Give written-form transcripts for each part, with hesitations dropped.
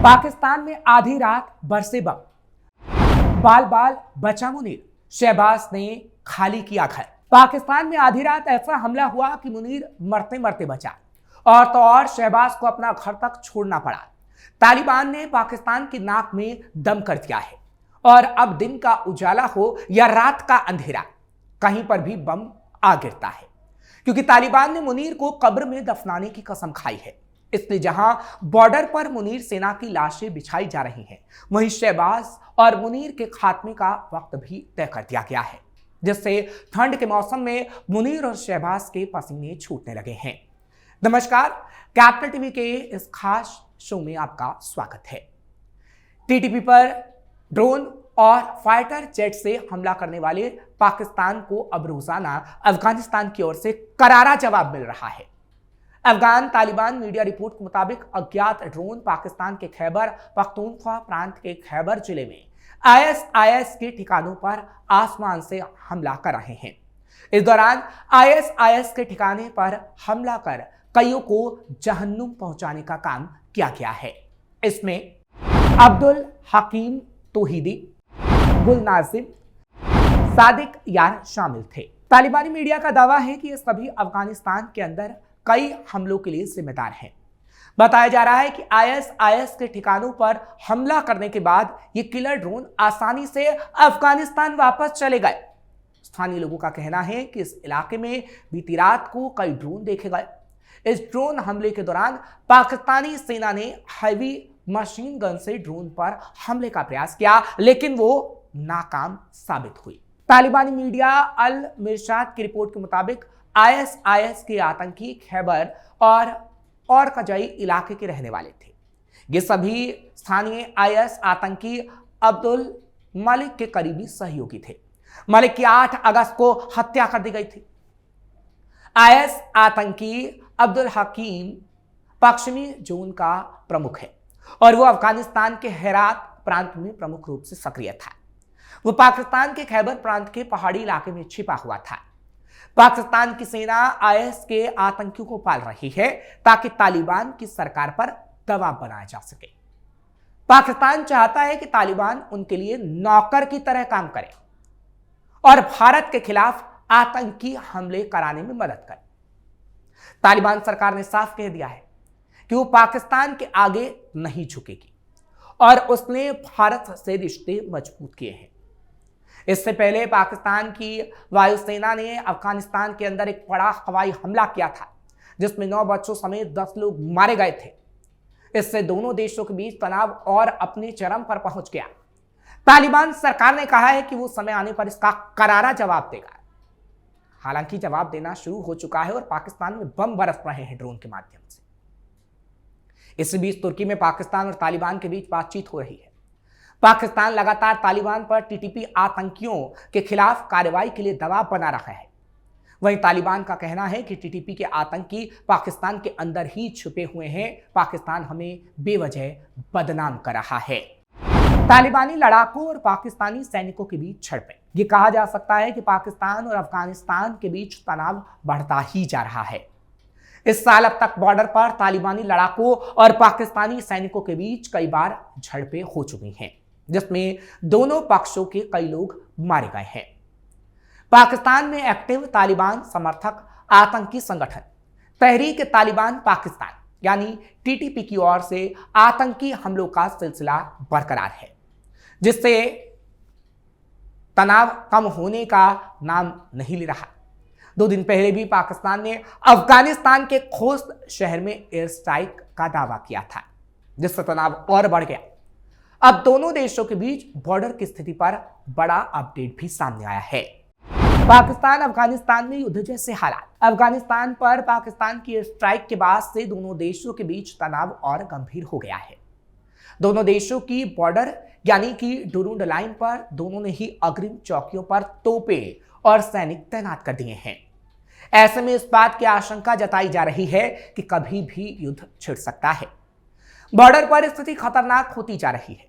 पाकिस्तान में आधी रात बरसे बम, बाल बाल बचा मुनीर, शहबाज ने खाली किया घर। पाकिस्तान में आधी रात ऐसा हमला हुआ कि मुनीर मरते मरते बचा और तो और शहबाज को अपना घर तक छोड़ना पड़ा। तालिबान ने पाकिस्तान की नाक में दम कर दिया है और अब दिन का उजाला हो या रात का अंधेरा, कहीं पर भी बम आ गिरता है, क्योंकि तालिबान ने मुनीर को कब्र में दफनाने की कसम खाई है। इसलिए जहां बॉर्डर पर मुनीर सेना की लाशें बिछाई जा रही हैं, वहीं शहबाज और मुनीर के खात्मे का वक्त भी तय कर दिया गया है, जिससे ठंड के मौसम में मुनीर और शहबाज के पसीने छूटने लगे हैं। नमस्कार, कैपिटल टीवी के इस खास शो में आपका स्वागत है। टीटीपी पर ड्रोन और फाइटर जेट से हमला करने वाले पाकिस्तान को अब रोजाना अफगानिस्तान की ओर से करारा जवाब मिल रहा है। अफगान तालिबान मीडिया रिपोर्ट के मुताबिक अज्ञात ड्रोन पाकिस्तान के खैबर पख्तूनख्वा प्रांत के खैबर जिले में आईएसआईएस के ठिकानों पर आसमान से हमला कर रहे हैं। इस दौरान आईएसआईएस के ठिकाने पर हमला कर कईयों को जहन्नुम पहुंचाने का काम किया गया है। इसमें अब्दुल हकीम तोहीदी, गुल नाजिम, सादिक यार शामिल थे। तालिबानी मीडिया का दावा है कि ये सभी अफगानिस्तान के अंदर कई हमलों के लिए जिम्मेदार हैं। बताया जा रहा है कि आईएसआईएस के ठिकानों पर हमला करने के बाद ये किलर ड्रोन आसानी से अफगानिस्तान वापस चले गए। स्थानीय लोगों का कहना है कि इस इलाके में बीती रात को कई ड्रोन देखे गए। इस ड्रोन हमले के दौरान पाकिस्तानी सेना ने हैवी मशीन गन से ड्रोन पर हमले का प्रयास किया, लेकिन वो नाकाम साबित हुई। तालिबानी मीडिया अल मिरशाद की रिपोर्ट के मुताबिक आईएसआईएस के आतंकी खैबर और कजई इलाके के रहने वाले थे। ये सभी स्थानीय आईएस आतंकी अब्दुल मलिक के करीबी सहयोगी थे। मलिक की 8 अगस्त को हत्या कर दी गई थी। आईएस आतंकी अब्दुल हकीम पश्चिमी जोन का प्रमुख है और वो अफगानिस्तान के हेरात प्रांत में प्रमुख रूप से सक्रिय था। वो पाकिस्तान के खैबर प्रांत के पहाड़ी इलाके में छिपा हुआ था। पाकिस्तान की सेना आईएस के आतंकियों को पाल रही है ताकि तालिबान की सरकार पर दबाव बनाया जा सके। पाकिस्तान चाहता है कि तालिबान उनके लिए नौकर की तरह काम करे और भारत के खिलाफ आतंकी हमले कराने में मदद करे। तालिबान सरकार ने साफ कह दिया है कि वो पाकिस्तान के आगे नहीं झुकेगी और उसने भारत से रिश्ते मजबूत किए हैं। इससे पहले पाकिस्तान की वायुसेना ने अफगानिस्तान के अंदर एक बड़ा हवाई हमला किया था, जिसमें 9 बच्चों समेत 10 लोग मारे गए थे। इससे दोनों देशों के बीच तनाव और अपने चरम पर पहुंच गया। तालिबान सरकार ने कहा है कि वो समय आने पर इसका करारा जवाब देगा। हालांकि जवाब देना शुरू हो चुका है और पाकिस्तान में बम बरस रहे हैं ड्रोन के माध्यम से। इस बीच तुर्की में पाकिस्तान और तालिबान के बीच बातचीत हो रही है। पाकिस्तान लगातार तालिबान पर टीटीपी आतंकियों के खिलाफ कार्रवाई के लिए दबाव बना रहा है। वहीं तालिबान का कहना है कि टीटीपी के आतंकी पाकिस्तान के अंदर ही छुपे हुए हैं, पाकिस्तान हमें बेवजह बदनाम कर रहा है। तालिबानी लड़ाकों और पाकिस्तानी सैनिकों के बीच झड़पें। ये कहा जा सकता है कि पाकिस्तान और अफगानिस्तान के बीच तनाव बढ़ता ही जा रहा है। इस साल अब तक बॉर्डर पर तालिबानी लड़ाकों और पाकिस्तानी सैनिकों के बीच कई बार झड़पें हो चुकी हैं, जिसमें दोनों पक्षों के कई लोग मारे गए हैं। पाकिस्तान में एक्टिव तालिबान समर्थक आतंकी संगठन तहरीक तालिबान पाकिस्तान यानी टीटीपी की ओर से आतंकी हमलों का सिलसिला बरकरार है, जिससे तनाव कम होने का नाम नहीं ले रहा। 2 दिन पहले भी पाकिस्तान ने अफगानिस्तान के खोस्त शहर में एयर स्ट्राइक का दावा किया था, जिससे तनाव और बढ़ गया। अब दोनों देशों के बीच बॉर्डर की स्थिति पर बड़ा अपडेट भी सामने आया है। पाकिस्तान अफगानिस्तान में युद्ध जैसे हालात। अफगानिस्तान पर पाकिस्तान की एयर स्ट्राइक के बाद से दोनों देशों के बीच तनाव और गंभीर हो गया है। दोनों देशों की बॉर्डर यानी कि डुरूंड लाइन पर दोनों ने ही अग्रिम चौकियों पर तोपें और सैनिक तैनात कर दिए हैं। ऐसे में इस बात की आशंका जताई जा रही है कि कभी भी युद्ध छिड़ सकता है। बॉर्डर पर स्थिति खतरनाक होती जा रही है।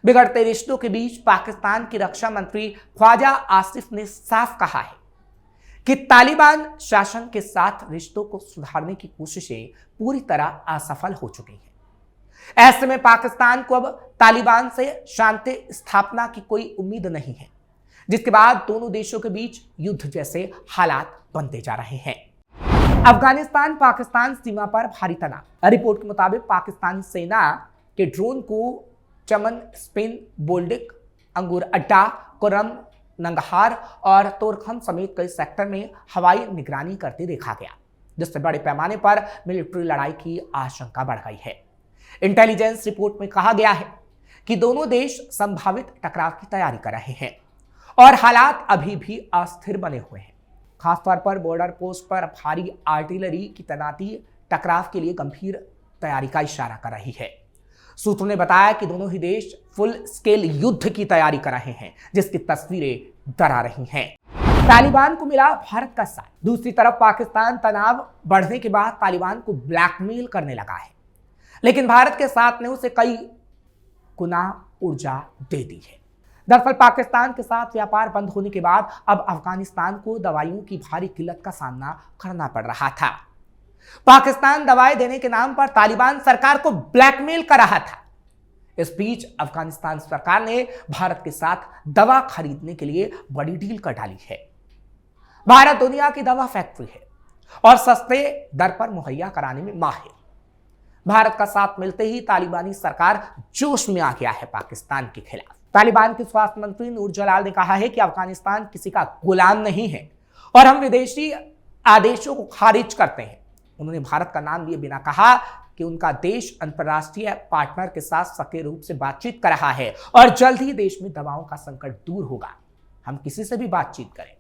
बिगड़ते रिश्तों के बीच पाकिस्तान की रक्षा मंत्री ख्वाजा आसिफ ने साफ कहा है कि तालिबान शासन के साथ रिश्तों को सुधारने की कोशिशें पूरी तरह असफल हो चुकी हैं। ऐसे में पाकिस्तान को अब तालिबान से शांति स्थापना की कोई उम्मीद नहीं है, जिसके बाद दोनों देशों के बीच युद्ध जैसे हालात बनते जा रहे हैं। अफगानिस्तान पाकिस्तान सीमा पर भारी तनाव। रिपोर्ट के मुताबिक पाकिस्तानी सेना के ड्रोन को चमन, स्पिन, बोल्डिक, अंगूर अड्डा, कुरम, नंगहार और तोरखम समेत कई सेक्टर में हवाई निगरानी करते देखा गया, जिससे बड़े पैमाने पर मिलिट्री लड़ाई की आशंका बढ़ गई है। इंटेलिजेंस रिपोर्ट में कहा गया है कि दोनों देश संभावित टकराव की तैयारी कर रहे हैं और हालात अभी भी अस्थिर बने हुए हैं। खासतौर पर बॉर्डर पोस्ट पर भारी आर्टिलरी की तैनाती टकराव के लिए गंभीर तैयारी का इशारा कर रही है। सूत्रों ने बताया कि दोनों ही देश फुल स्केल युद्ध की तैयारी कर रहे हैं, जिसकी तस्वीरें डरा रही हैं। तालिबान को मिला भारत का साथ। दूसरी तरफ पाकिस्तान तनाव बढ़ने के बाद तालिबान को ब्लैकमेल करने लगा है, लेकिन भारत के साथ ने उसे कई गुना ऊर्जा दे दी है। दरअसल पाकिस्तान के साथ व्यापार बंद होने के बाद अब अफगानिस्तान को दवाइयों की भारी किल्लत का सामना करना पड़ रहा था। पाकिस्तान दवाएं देने के नाम पर तालिबान सरकार को ब्लैकमेल कर रहा था। इस बीच अफगानिस्तान सरकार ने भारत के साथ दवा खरीदने के लिए बड़ी डील कर डाली है। भारत दुनिया की दवा फैक्ट्री है और सस्ते दर पर मुहैया कराने में माहिर। भारत का साथ मिलते ही तालिबानी सरकार जोश में आ गया है पाकिस्तान के खिलाफ। तालिबान के स्वास्थ्य मंत्री नूर जलाल ने कहा है कि अफगानिस्तान किसी का गुलाम नहीं है और हम विदेशी आदेशों को खारिज करते हैं। उन्होंने भारत का नाम लिए बिना कहा कि उनका देश अंतर्राष्ट्रीय पार्टनर के साथ सक्रिय रूप से बातचीत कर रहा है और जल्द ही देश में दवाओं का संकट दूर होगा। हम किसी से भी बातचीत करें,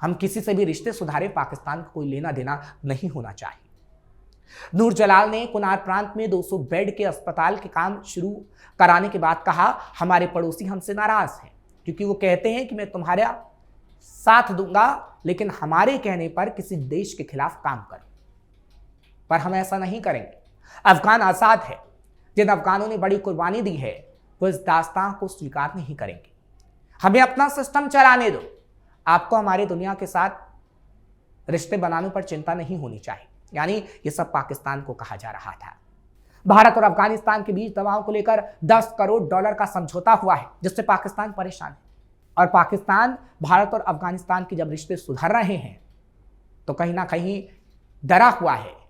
हम किसी से भी रिश्ते सुधारे, पाकिस्तान को कोई लेना देना नहीं होना चाहिए। नूर जलाल ने कुनार प्रांत में 200 बेड के अस्पताल के काम शुरू कराने के बाद कहा, हमारे पड़ोसी हमसे नाराज हैं क्योंकि वो कहते हैं कि मैं तुम्हारा साथ दूंगा, लेकिन हमारे कहने पर किसी देश के खिलाफ काम करो, पर हम ऐसा नहीं करेंगे। अफगान आजाद है। जिन अफगानों ने बड़ी कुर्बानी दी है वो इस दास्तां को स्वीकार नहीं करेंगे। हमें अपना सिस्टम चलाने दो। आपको हमारे दुनिया के साथ रिश्ते बनाने पर चिंता नहीं होनी चाहिए। यानी ये सब पाकिस्तान को कहा जा रहा था। भारत और अफगानिस्तान के बीच दवाओं को लेकर $10 करोड़ का समझौता हुआ है, जिससे पाकिस्तान परेशान है। और पाकिस्तान भारत और अफगानिस्तान के जब रिश्ते सुधर रहे हैं तो कहीं ना कहीं डरा हुआ है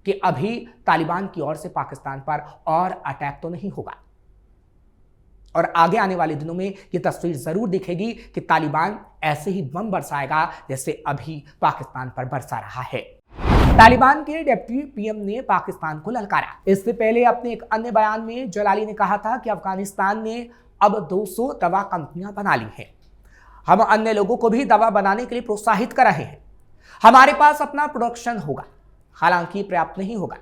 कि अभी तालिबान की ओर से पाकिस्तान पर और अटैक तो नहीं होगा। और आगे आने वाले दिनों में यह तस्वीर जरूर दिखेगी कि तालिबान ऐसे ही बम बरसाएगा जैसे अभी पाकिस्तान पर बरसा रहा है। तालिबान के डिप्टी पीएम ने पाकिस्तान को ललकारा। इससे पहले अपने एक अन्य बयान में जलाली ने कहा था कि अफगानिस्तान ने अब 200 दवा कंपनियां बना ली हैं। हम अन्य लोगों को भी दवा बनाने के लिए प्रोत्साहित कर रहे हैं। हमारे पास अपना प्रोडक्शन होगा, हालांकि पर्याप्त नहीं होगा।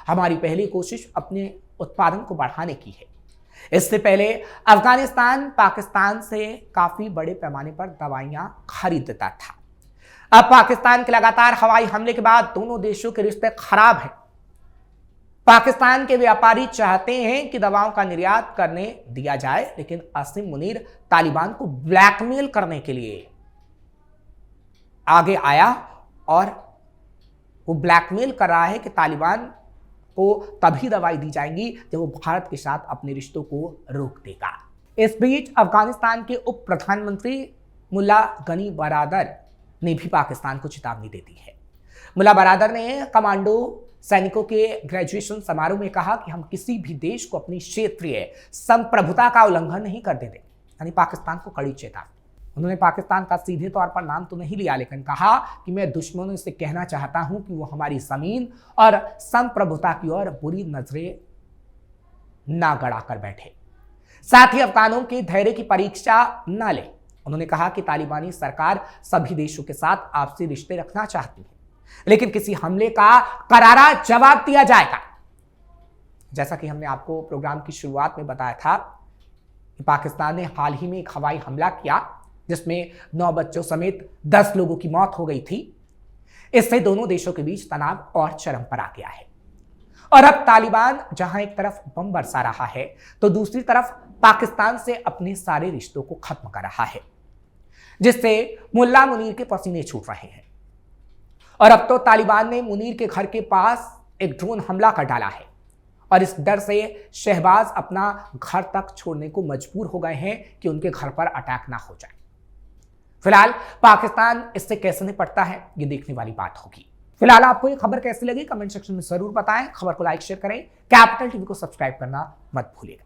हमारी पहली कोशिश अपने उत्पादन को बढ़ाने की है। इससे पहले अफगानिस्तान पाकिस्तान से काफी बड़े पैमाने पर दवाइयां खरीदता था। अब पाकिस्तान के लगातार हवाई हमले के बाद दोनों देशों के रिश्ते खराब हैं। पाकिस्तान के व्यापारी चाहते हैं कि दवाओं का निर्यात करने दिया जाए, लेकिन असीम मुनीर तालिबान को ब्लैकमेल करने के लिए आगे आया और वो ब्लैकमेल कर रहा है कि तालिबान को तभी दवाई दी जाएगी जब वो भारत के साथ अपने रिश्तों को रोक देगा। इस बीच अफगानिस्तान के उप प्रधानमंत्री मुल्ला गनी बरादर ने भी पाकिस्तान को चेतावनी दे दी है। मुल्ला बरादर ने कमांडो सैनिकों के ग्रेजुएशन समारोह में कहा कि हम किसी भी देश को अपनी क्षेत्रीय संप्रभुता का उल्लंघन नहीं कर देंगे, यानी पाकिस्तान को कड़ी चेतावनी। उन्होंने पाकिस्तान का सीधे तौर पर नाम तो नहीं लिया, लेकिन कहा कि मैं दुश्मनों से कहना चाहता हूं कि वो हमारी जमीन और संप्रभुता की ओर बुरी नजरें ना गड़ा कर बैठे, साथ ही अफगानों के धैर्य की परीक्षा न ले। उन्होंने कहा कि तालिबानी सरकार सभी देशों के साथ आपसी रिश्ते रखना चाहती है, लेकिन किसी हमले का करारा जवाब दिया जाएगा। जैसा कि हमने आपको प्रोग्राम की शुरुआत में बताया था कि पाकिस्तान ने हाल ही में एक हवाई हमला किया जिसमें 9 बच्चों समेत 10 लोगों की मौत हो गई थी। इससे दोनों देशों के बीच तनाव और चरम पर आ गया है। और अब तालिबान जहां एक तरफ बम बरसा रहा है तो दूसरी तरफ पाकिस्तान से अपने सारे रिश्तों को खत्म कर रहा है, जिससे मुल्ला मुनीर के पसीने छूट रहे हैं। और अब तो तालिबान ने मुनीर के घर के पास एक ड्रोन हमला कर डाला है और इस डर से शहबाज अपना घर तक छोड़ने को मजबूर हो गए हैं कि उनके घर पर अटैक ना हो जाए। फिलहाल पाकिस्तान इससे कैसे निपटता है, ये देखने वाली बात होगी। फिलहाल आपको ये खबर कैसी लगी कमेंट सेक्शन में जरूर बताएं। खबर को लाइक शेयर करें, कैपिटल टीवी को सब्सक्राइब करना मत भूलिएगा।